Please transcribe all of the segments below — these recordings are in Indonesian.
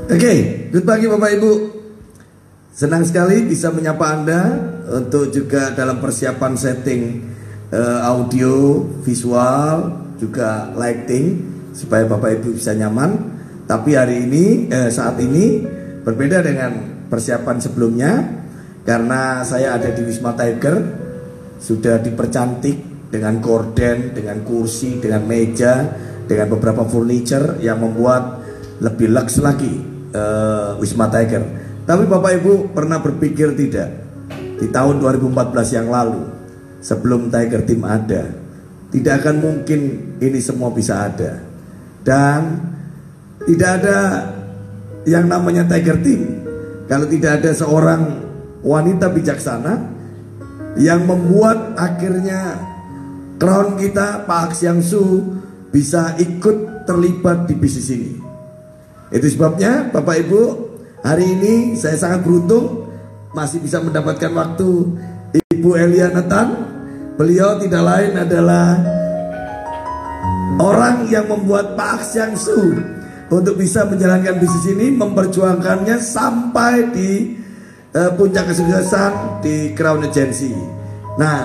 Oke, good pagi Bapak Ibu. Senang sekali bisa menyapa Anda untuk juga dalam persiapan setting audio, visual, juga lighting supaya Bapak Ibu bisa nyaman. Tapi hari ini, saat ini berbeda dengan persiapan sebelumnya karena saya ada di Wisma Tiger, sudah dipercantik dengan gorden, dengan kursi, dengan meja, dengan beberapa furniture yang membuat lebih luxe lagi Wisma Tiger. Tapi Bapak Ibu pernah berpikir tidak, di tahun 2014 yang lalu sebelum Tiger Team ada, tidak akan mungkin ini semua bisa ada. Dan tidak ada yang namanya Tiger Team kalau tidak ada seorang wanita bijaksana yang membuat akhirnya crown kita, Pak Axiang Su, bisa ikut terlibat di bisnis ini. Itu sebabnya Bapak Ibu, hari ini saya sangat beruntung masih bisa mendapatkan waktu Ibu Elia Nathan. Beliau tidak lain adalah orang yang membuat Pak Axiang Su untuk bisa menjalankan bisnis ini, memperjuangkannya sampai di puncak kesuksesan di Crown Agency. Nah,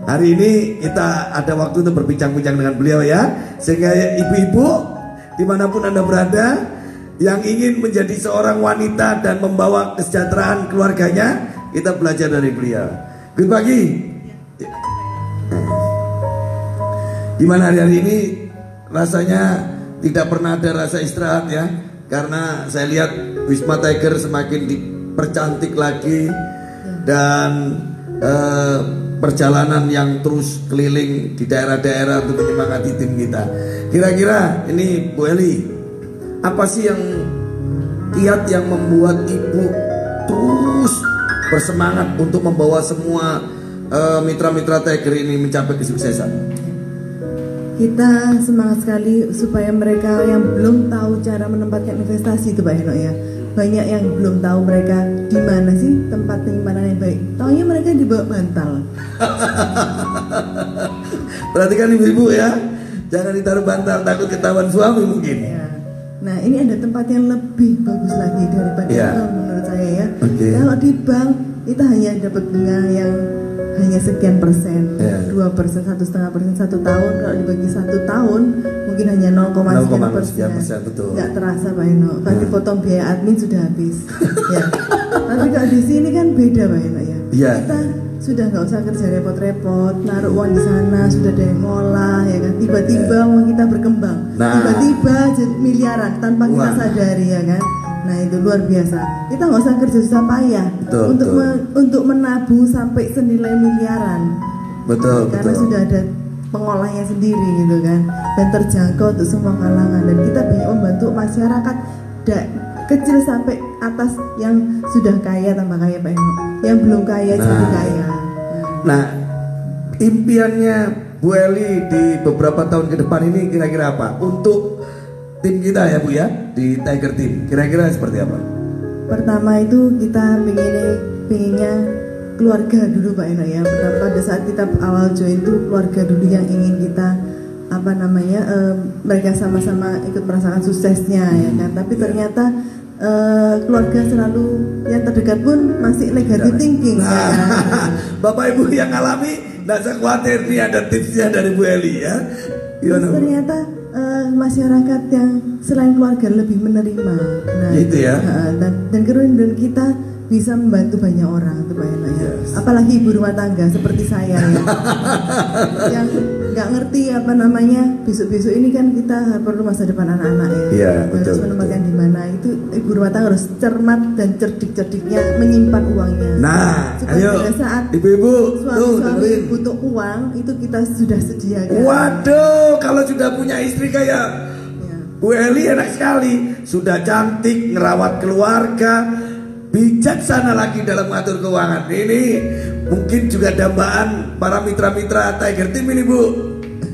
hari ini kita ada waktu untuk berbincang-bincang dengan beliau ya, sehingga ibu-ibu dimanapun Anda berada yang ingin menjadi seorang wanita dan membawa kesejahteraan keluarganya, kita belajar dari beliau. Good pagi. Gimana hari ini? Rasanya tidak pernah ada rasa istirahat ya, karena saya lihat Wisma Tiger semakin dipercantik lagi dan perjalanan yang terus keliling di daerah-daerah untuk menyemangati tim kita. Kira-kira ini Bu Eli, apa sih yang kiat yang membuat Ibu terus bersemangat untuk membawa semua mitra-mitra Tiger ini mencapai kesuksesan? Kita semangat sekali supaya mereka yang belum tahu cara menempatkan investasi itu Pak Heno ya. Banyak yang belum tahu mereka di mana sih tempat penyimpanan yang baik. Taunya mereka dibawa bantal. Perhatikan ibu-ibu ya, jangan ditaruh bantal, takut ketahuan suami mungkin. Ya. Nah ini ada tempat yang lebih bagus lagi daripada itu menurut saya ya. Kalau di bank kita hanya dapat bunga yang hanya sekian persen, 2%, 1,5%, 1 tahun. Kalau dibagi 1 tahun mungkin hanya 0,1%. Betul. Nggak terasa Pak Heno. Kalau dipotong biaya admin sudah habis. Ya. Tapi kalau di sini kan beda Pak Heno ya. Kita sudah nggak usah kerja repot-repot, naruh uang di sana, sudah ada yang ngolah ya kan. Tiba-tiba uang kita berkembang, tiba-tiba jadi miliaran tanpa kita sadari ya kan. Nah itu luar biasa. Kita nggak usah kerja susah payah untuk menabung sampai senilai miliaran. Karena sudah ada pengolahnya sendiri gitu kan, dan terjangkau untuk semua kalangan. Dan kita banyak membantu masyarakat kecil sampai atas yang sudah kaya tambah kaya Pak Eno, yang belum kaya jadi kaya. Nah, impiannya Bu Eli di beberapa tahun ke depan ini kira-kira apa untuk tim kita ya Bu ya, di Tiger Team, kira-kira seperti apa? Pertama itu kita pengennya keluarga dulu Pak Eno ya. Pada saat kita awal join itu keluarga dulu yang ingin kita mereka sama-sama ikut merasakan suksesnya ya kan. Tapi ternyata keluarga selalu yang terdekat pun masih negative thinking ya. Bapak Ibu yang alami nggak usah khawatir, nih ada tipsnya dari Bu Eli ya. Ternyata masyarakat yang selain keluarga lebih menerima. Nah, itu ya. Dan kemudian kita bisa membantu banyak orang tuh Pak Eno ya. Apalagi ibu rumah tangga seperti saya ya. Yang nggak ngerti besok-besok ini kan kita perlu masa depan anak-anak ya. Harus menempatkan di mana. Itu ibu rumah tangga harus cermat dan cerdik-cerdiknya menyimpan uangnya. Nah, supaya pada saat ibu-ibu suami butuh uang itu kita sudah sediakan. Waduh, kalau sudah punya istri kayak Bu Eli enak sekali. Sudah cantik, ngerawat keluarga, bijaksana lagi dalam mengatur keuangan. Ini mungkin juga dambaan para mitra-mitra Tiger Team ini Bu.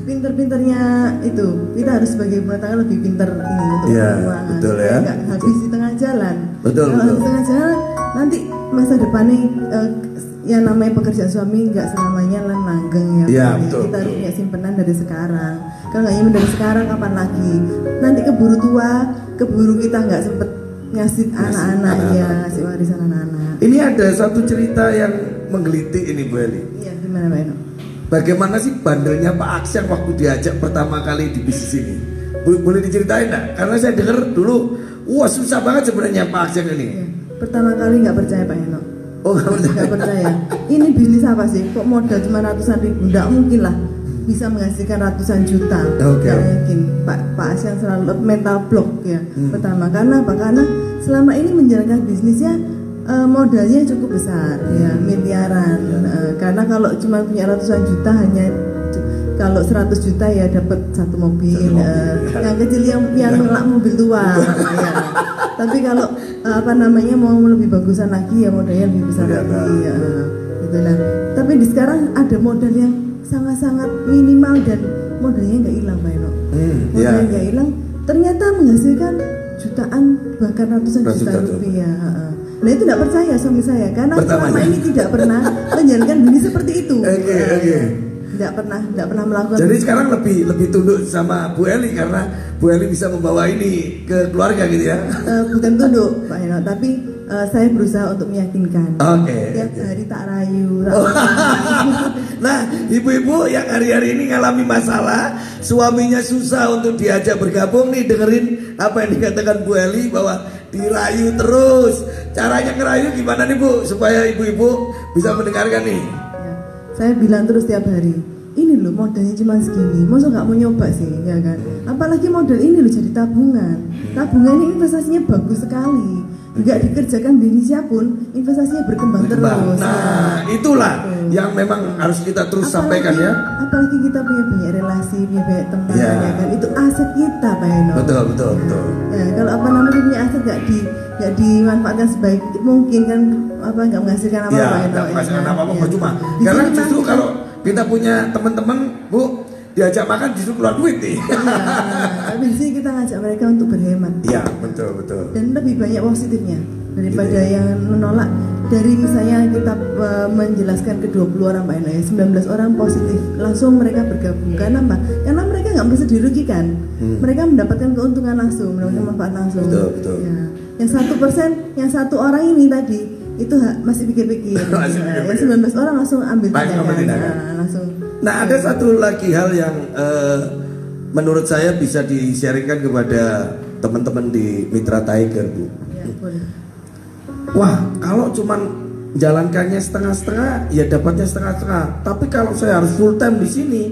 Pinter-pinternya itu kita harus sebagai rumah tangga lebih pinter ini untuk keuangan. Betul ya. Nggak habis di tengah jalan. Betul. Kalau di tengah jalan nanti masa depannya yang namanya pekerjaan suami nggak selamanya langgeng ya. Iya, betul. Kita harus punya simpenan dari sekarang. Kalau nggak nyimpen dari sekarang kapan lagi? Nanti keburu tua keburu kita nggak sempet ngasih anak-anak ya, ngasih warisan anak-anak. Ini ada satu cerita yang menggelitik ini Bu Eli. Iya, gimana Pak Eno? Bagaimana sih bandelnya Pak Aksyang waktu diajak pertama kali di bisnis ini? Boleh diceritain nggak? Karena saya dengar dulu, wah susah banget sebenarnya Pak Aksyang ini. Ya, pertama kali nggak percaya Pak Eno. Oh nggak percaya. Ini bisnis apa sih? Kok modal cuma ratusan ribu? Nggak mungkin lah bisa menghasilkan ratusan juta. Nggak mungkin. Pak Aksyang selalu mental block ya. Pertama karena apa? Karena selama ini menjalankan bisnisnya modalnya cukup besar ya, miliaran. Karena kalau cuma punya ratusan juta hanya kalau 100 juta ya dapat satu mobil. Yang kecil yang melak mobil tua. Ya. Tapi kalau apa namanya mau lebih bagusan lagi ya modalnya lebih besar lagi. Ya. Gitu lah. Tapi di sekarang ada modal yang sangat-sangat minimal dan modalnya nggak hilang Pak Eno. Modalnya nggak hilang. Ternyata menghasilkan jutaan bahkan ratusan juta rupiah. Nah itu tidak percaya suami saya karena selama ini tidak pernah menjalankan bisnis seperti itu. Tidak pernah melakukan. Jadi sekarang lebih tunduk sama Bu Eli karena Bu Eli bisa membawa ini ke keluarga gitu ya. Bukan tunduk Pak Eno, tapi saya berusaha untuk meyakinkan. Tiap hari tak rayu. Nah, ibu-ibu yang hari-hari ini ngalami masalah, suaminya susah untuk diajak bergabung nih, dengerin apa yang dikatakan Bu Eli bahwa dirayu terus. Caranya ngerayu gimana nih Bu supaya ibu-ibu bisa mendengarkan nih? Saya bilang terus tiap hari, ini loh modalnya cuma segini, masa nggak mau nyoba sih, ya kan? Apalagi modal ini loh jadi tabungan. Tabungan ini investasinya bagus sekali. Nggak dikerjakan bisnisnya pun investasinya berkembang terus. Nah, itulah yang memang harus kita terus sampaikan ya. Apalagi kita punya banyak relasi, punya banyak teman, ya kan? Itu aset kita, Pak Eno. Betul. Ya, kalau apa namanya punya aset nggak dimanfaatkan sebaik mungkin kan nggak menghasilkan apa-apa. Ya, nggak menghasilkan apa-apa percuma. Karena justru kalau kita punya teman-teman Bu diajak makan justru keluar duit nih. Tapi di sini kita ngajak mereka untuk berhemat. Iya, betul. Dan lebih banyak positifnya daripada yang menolak. Dari misalnya kita menjelaskan ke 20 orang Pak Eno ya, 19 orang positif, langsung mereka bergabung. Karena apa? Karena mereka nggak merasa dirugikan. Mereka mendapatkan keuntungan langsung, mendapatkan manfaat langsung. Betul. Ya. Yang 1%, yang satu orang ini tadi itu masih pikir-pikir. Yang 19 orang langsung ambil tindakan. Langsung. Nah, ada satu lagi hal yang menurut saya bisa di-sharingkan kepada teman-teman di Mitra Tiger, Bu. Ya, boleh. Wah, kalau cuman jalankannya setengah-setengah, ya dapatnya setengah-setengah. Tapi kalau saya harus full time di sini,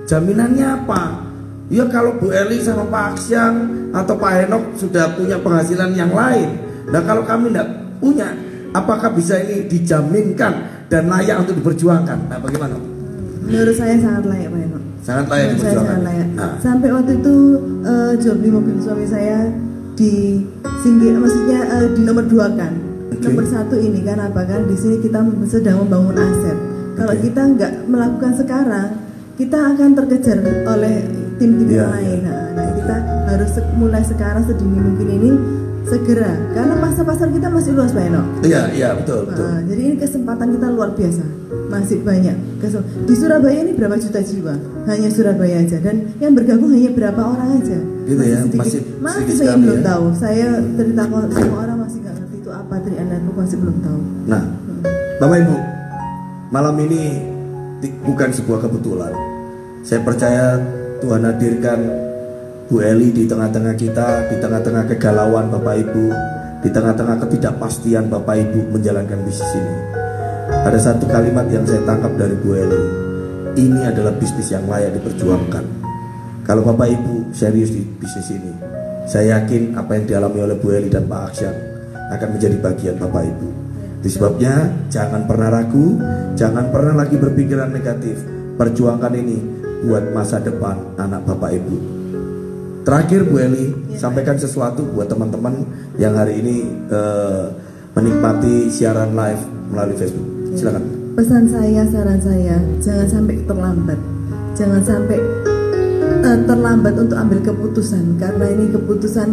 jaminannya apa? Ya kalau Bu Eli sama Pak Aksyang atau Pak Henok sudah punya penghasilan yang lain. Nah kalau kami tidak punya, apakah bisa ini dijaminkan dan layak untuk diperjuangkan? Nah bagaimana? Menurut saya sangat layak Pak Henok. Sangat layak diperjuangkan. Sangat layak. Nah. Sampai waktu itu jual beli mobil suami saya di singgir, maksudnya di nomor 2 kan. Nomor 1 ini kan apa kan? Di sini kita sedang membangun aset. Kalau kita nggak melakukan sekarang, kita akan terkejar oleh tim-tim yang lain. Nah, kita harus mulai sekarang sedini mungkin ini segera karena pasar kita masih luas Pak Eno. Iya betul. Jadi ini kesempatan kita luar biasa, masih banyak. Di Surabaya ini berapa juta jiwa? Hanya Surabaya aja dan yang bergabung hanya berapa orang aja. Gitu masih ya, sedikit. Masih saya belum tahu. Saya cerita semua orang masih nggak ngerti itu apa Tri Network, masih belum tahu. Nah, Bapak Ibu, malam ini bukan sebuah kebetulan. Saya percaya Tuhan hadirkan Bu Eli di tengah-tengah kita, di tengah-tengah kegalauan Bapak Ibu, di tengah-tengah ketidakpastian Bapak Ibu menjalankan bisnis ini. Ada satu kalimat yang saya tangkap dari Bu Eli, ini adalah bisnis yang layak diperjuangkan. Kalau Bapak Ibu serius di bisnis ini, saya yakin apa yang dialami oleh Bu Eli dan Pak Aksyang akan menjadi bagian Bapak Ibu. Itu sebabnya jangan pernah ragu, jangan pernah lagi berpikiran negatif. Perjuangkan ini buat masa depan anak Bapak Ibu. Terakhir Bu Eli, sampaikan sesuatu buat teman-teman yang hari ini menikmati siaran live melalui Facebook. Silakan. Pesan saya, saran saya, jangan sampai terlambat. Jangan sampai terlambat untuk ambil keputusan, karena ini keputusan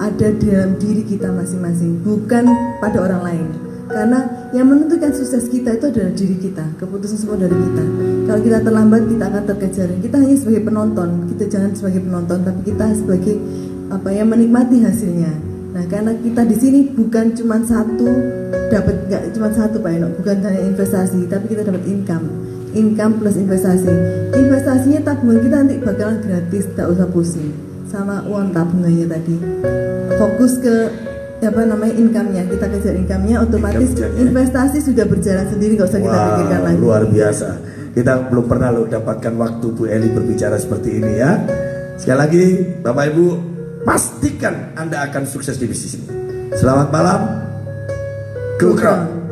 ada di dalam diri kita masing-masing, bukan pada orang lain. Karena yang menentukan sukses kita itu adalah diri kita. Keputusan semua dari kita. Kalau kita terlambat, kita akan terkejar. Kita hanya sebagai penonton. Kita jangan sebagai penonton, tapi kita sebagai apa ya, menikmati hasilnya. Nah, karena kita di sini bukan cuma satu, nggak cuma satu Pak Eno, bukan hanya investasi, tapi kita dapat income plus investasi. Investasinya tabungan kita nanti bakalan gratis, tak usah pusing sama uang tabungannya tadi. Fokus ke apa namanya income-nya, kita kejar income-nya, otomatis investasi sudah berjalan sendiri, nggak usah kita pikirkan lagi. Luar biasa. Kita belum pernah loh dapatkan waktu Bu Eli berbicara seperti ini ya. Sekali lagi Bapak Ibu, pastikan Anda akan sukses di bisnis ini. Selamat malam. Go Crown.